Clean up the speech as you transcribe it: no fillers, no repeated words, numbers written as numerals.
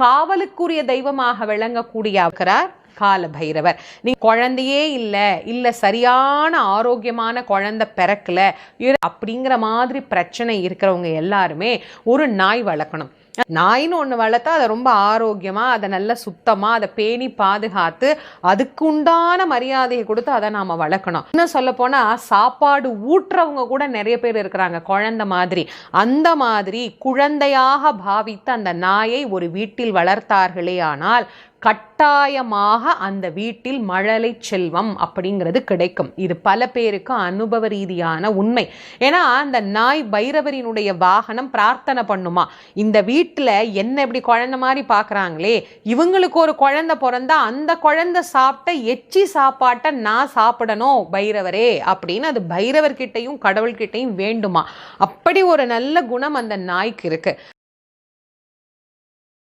காவலுக்குரிய தெய்வமாக விளங்கக்கூடிய கால பைரவர். நீ குழந்தையே இல்ல சரியான ஆரோக்கியமான குழந்தை பிறக்கல அப்படிங்கிற மாதிரி பிரச்சனை இருக்கிறவங்க எல்லாருமே ஒரு நாய் வளர்க்கணும். நாயின்னு ஒன்று வளர்த்தா அதை ரொம்ப ஆரோக்கியமாக, அதை நல்லா சுத்தமாக, அதை பேணி பாதுகாத்து அதுக்கு உண்டான மரியாதையை கொடுத்து அதை நாம் வளர்க்கணும். இன்னும் சொல்ல போனால் சாப்பாடு ஊட்டுறவங்க கூட நிறைய பேர் இருக்கிறாங்க குழந்தை மாதிரி. அந்த மாதிரி குழந்தையாக பாவித்து அந்த நாயை ஒரு வீட்டில் வளர்த்தார்களே ஆனால் கட்டாயமாக அந்த வீட்டில் மழலை செல்வம் அப்படிங்கிறது கிடைக்கும். இது பல பேருக்கு அனுபவ ரீதியான உண்மை. ஏன்னா அந்த நாய் பைரவரினுடைய வாகனம் பிரார்த்தனை பண்ணுமா, இந்த வீட்டில் என்ன இப்படி குழந்தை மாதிரி பார்க்குறாங்களே, இவங்களுக்கு ஒரு குழந்தை பிறந்தா அந்த குழந்தை சாப்பிட்ட எச்சி சாப்பாட்டை நான் சாப்பிடணும் பைரவரே அப்படின்னு அது பைரவர்கிட்டையும் கடவுள்கிட்டையும் வேண்டுமா. அப்படி ஒரு நல்ல குணம் அந்த நாய்க்கு இருக்கு.